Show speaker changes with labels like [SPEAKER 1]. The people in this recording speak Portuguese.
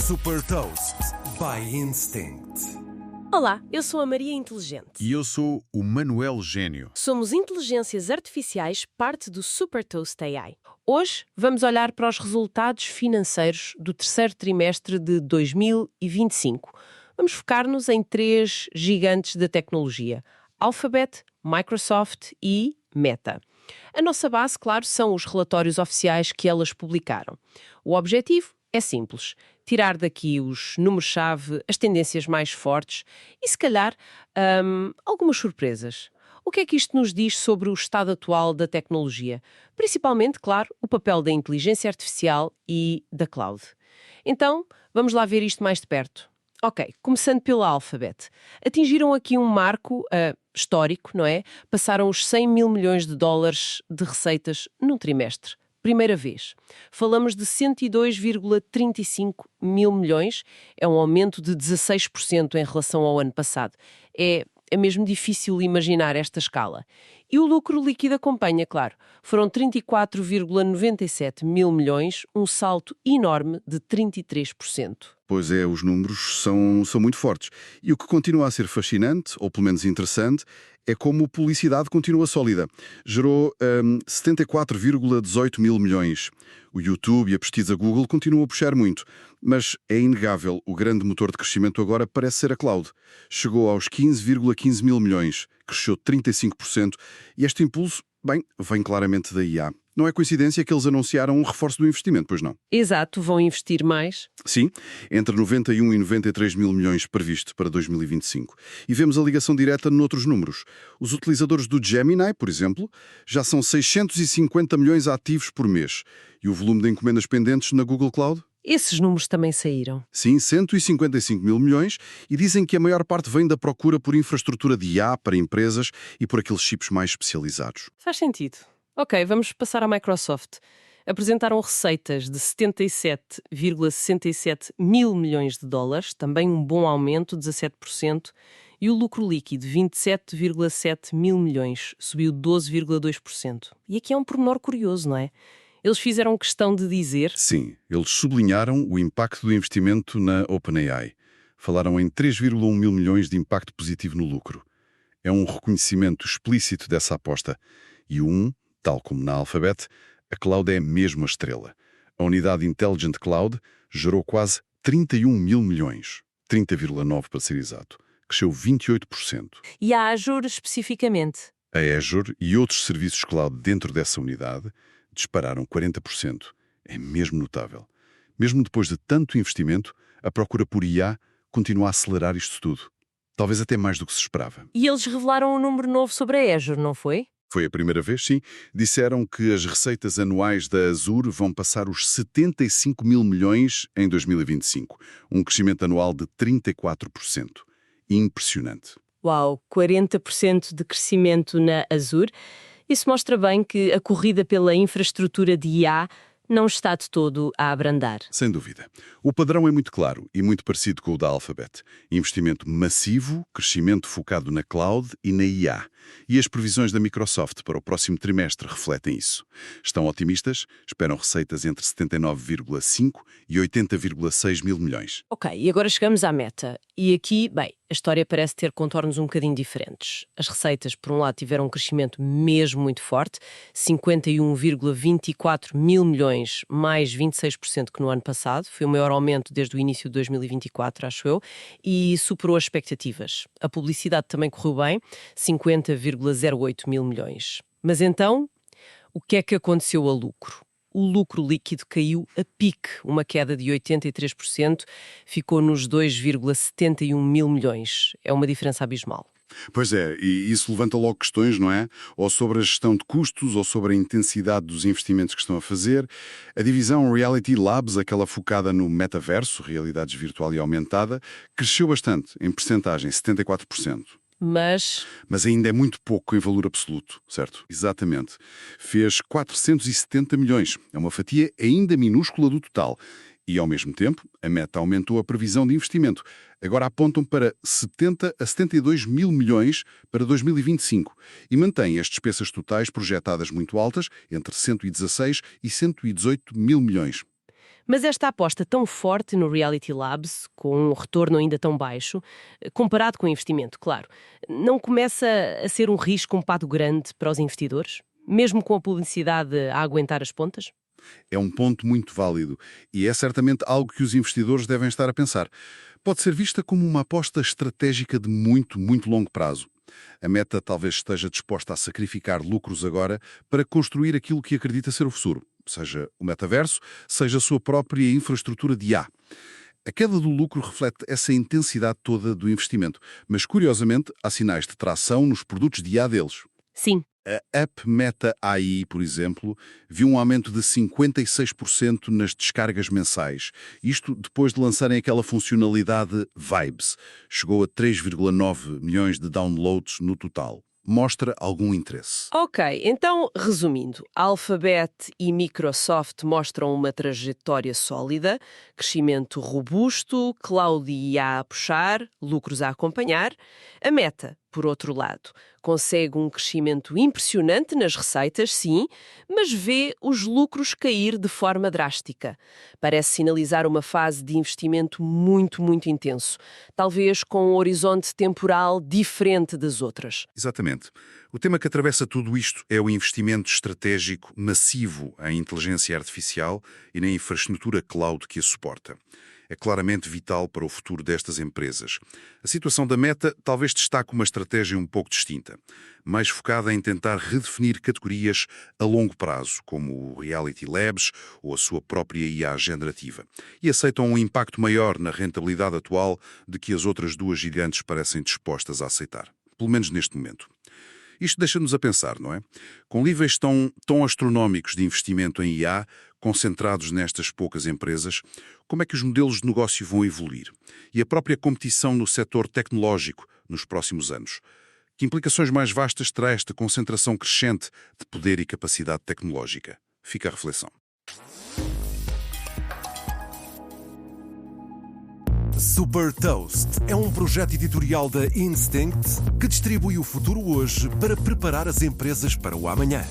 [SPEAKER 1] Super Toast by Instinct.
[SPEAKER 2] Olá, eu sou a Maria Inteligente.
[SPEAKER 3] E eu sou o Manuel Gênio.
[SPEAKER 2] Somos inteligências artificiais, parte do Super Toast AI. Hoje vamos olhar para os resultados financeiros do terceiro trimestre de 2025. Vamos focar-nos em três gigantes da tecnologia: Alphabet, Microsoft e Meta. A nossa base, claro, são os relatórios oficiais que elas publicaram. O objetivo é simples: tirar daqui os números-chave, as tendências mais fortes e, se calhar, algumas surpresas. O que é que isto nos diz sobre o estado atual da tecnologia? Principalmente, claro, o papel da inteligência artificial e da cloud. Então, vamos lá ver isto mais de perto. Ok, começando pela Alphabet. Atingiram aqui um marco histórico, não é? Passaram os 100 mil milhões de dólares de receitas num trimestre. Primeira vez. Falamos de 102,35 mil milhões. É um aumento de 16% em relação ao ano passado. É mesmo difícil imaginar esta escala. E o lucro líquido acompanha, claro. Foram 34,97 mil milhões, um salto enorme de 33%.
[SPEAKER 3] Pois é, os números são muito fortes. E o que continua a ser fascinante, ou pelo menos interessante, é como a publicidade continua sólida. Gerou 74,18 mil milhões. O YouTube e a pesquisa Google continuam a puxar muito. Mas é inegável, o grande motor de crescimento agora parece ser a cloud. Chegou aos 15,15 mil milhões, cresceu 35%, e este impulso, vem claramente da IA. Não é coincidência que eles anunciaram um reforço do investimento, pois não?
[SPEAKER 2] Exato, vão investir mais.
[SPEAKER 3] Sim, entre 91 e 93 mil milhões previsto para 2025. E vemos a ligação direta noutros números. Os utilizadores do Gemini, por exemplo, já são 650 milhões ativos por mês. E o volume de encomendas pendentes na Google Cloud?
[SPEAKER 2] Esses números também saíram.
[SPEAKER 3] Sim, 155 mil milhões, e dizem que a maior parte vem da procura por infraestrutura de IA para empresas e por aqueles chips mais especializados.
[SPEAKER 2] Faz sentido. Ok, vamos passar à Microsoft. Apresentaram receitas de 77,67 mil milhões de dólares, também um bom aumento, 17%, e o lucro líquido, 27,7 mil milhões, subiu 12,2%. E aqui é um pormenor curioso, não é? Eles fizeram questão de dizer...
[SPEAKER 3] Sim, eles sublinharam o impacto do investimento na OpenAI. Falaram em 3,1 mil milhões de impacto positivo no lucro. É um reconhecimento explícito dessa aposta. E tal como na Alphabet, a cloud é mesmo a estrela. A unidade Intelligent Cloud gerou quase 31 mil milhões, 30,9 para ser exato. Cresceu 28%.
[SPEAKER 2] E a Azure especificamente?
[SPEAKER 3] A Azure e outros serviços cloud dentro dessa unidade dispararam 40%. É mesmo notável. Mesmo depois de tanto investimento, a procura por IA continua a acelerar isto tudo. Talvez até mais do que se esperava.
[SPEAKER 2] E eles revelaram um número novo sobre a Azure, não foi?
[SPEAKER 3] Foi a primeira vez, sim. Disseram que as receitas anuais da Azure vão passar os 75 mil milhões em 2025. Um crescimento anual de 34%. Impressionante.
[SPEAKER 2] Uau, 40% de crescimento na Azure. Isso mostra bem que a corrida pela infraestrutura de IA não está de todo a abrandar.
[SPEAKER 3] Sem dúvida. O padrão é muito claro e muito parecido com o da Alphabet. Investimento massivo, crescimento focado na cloud e na IA. E as previsões da Microsoft para o próximo trimestre refletem isso. Estão otimistas, esperam receitas entre 79,5 e 80,6 mil milhões.
[SPEAKER 2] Ok, e agora chegamos à Meta. E aqui, a história parece ter contornos um bocadinho diferentes. As receitas, por um lado, tiveram um crescimento mesmo muito forte, 51,24 mil milhões, mais 26% que no ano passado. Foi o maior aumento desde o início de 2024, acho eu, e superou as expectativas. A publicidade também correu bem, 50,08 mil milhões. Mas então, o que é que aconteceu a lucro? O lucro líquido caiu a pique, uma queda de 83%, ficou nos 2,71 mil milhões. É uma diferença abismal.
[SPEAKER 3] Pois é, e isso levanta logo questões, não é? Ou sobre a gestão de custos, ou sobre a intensidade dos investimentos que estão a fazer. A divisão Reality Labs, aquela focada no metaverso, realidades virtual e aumentada, cresceu bastante, em percentagem, 74%.
[SPEAKER 2] Mas
[SPEAKER 3] ainda é muito pouco em valor absoluto, certo? Exatamente. Fez 470 milhões. É uma fatia ainda minúscula do total. E, ao mesmo tempo, a Meta aumentou a previsão de investimento. Agora apontam para 70 a 72 mil milhões para 2025 e mantém as despesas totais projetadas muito altas, entre 116 e 118 mil milhões.
[SPEAKER 2] Mas esta aposta tão forte no Reality Labs, com um retorno ainda tão baixo, comparado com o investimento, claro, não começa a ser um risco um pato grande para os investidores? Mesmo com a publicidade a aguentar as pontas?
[SPEAKER 3] É um ponto muito válido e é certamente algo que os investidores devem estar a pensar. Pode ser vista como uma aposta estratégica de muito, muito longo prazo. A Meta talvez esteja disposta a sacrificar lucros agora para construir aquilo que acredita ser o futuro, seja o metaverso, seja a sua própria infraestrutura de IA. A queda do lucro reflete essa intensidade toda do investimento, mas curiosamente há sinais de tração nos produtos de IA deles.
[SPEAKER 2] Sim.
[SPEAKER 3] A App Meta AI, por exemplo, viu um aumento de 56% nas descargas mensais. Isto depois de lançarem aquela funcionalidade Vibes. Chegou a 3,9 milhões de downloads no total. Mostra algum interesse.
[SPEAKER 2] Ok, então, resumindo, Alphabet e Microsoft mostram uma trajetória sólida, crescimento robusto, cloud e IA a puxar, lucros a acompanhar. A Meta, por outro lado, consegue um crescimento impressionante nas receitas, sim, mas vê os lucros cair de forma drástica. Parece sinalizar uma fase de investimento muito, muito intenso, talvez com um horizonte temporal diferente das outras.
[SPEAKER 3] Exatamente. O tema que atravessa tudo isto é o investimento estratégico massivo em inteligência artificial e na infraestrutura cloud que a suporta. É claramente vital para o futuro destas empresas. A situação da Meta talvez destaque uma estratégia um pouco distinta, mais focada em tentar redefinir categorias a longo prazo, como o Reality Labs ou a sua própria IA generativa, e aceitam um impacto maior na rentabilidade atual de que as outras duas gigantes parecem dispostas a aceitar, pelo menos neste momento. Isto deixa-nos a pensar, não é? Com níveis tão astronómicos de investimento em IA, concentrados nestas poucas empresas, como é que os modelos de negócio vão evoluir? E a própria competição no setor tecnológico nos próximos anos? Que implicações mais vastas terá esta concentração crescente de poder e capacidade tecnológica? Fica a reflexão.
[SPEAKER 1] Super Toast é um projeto editorial da Instinct que distribui o futuro hoje para preparar as empresas para o amanhã.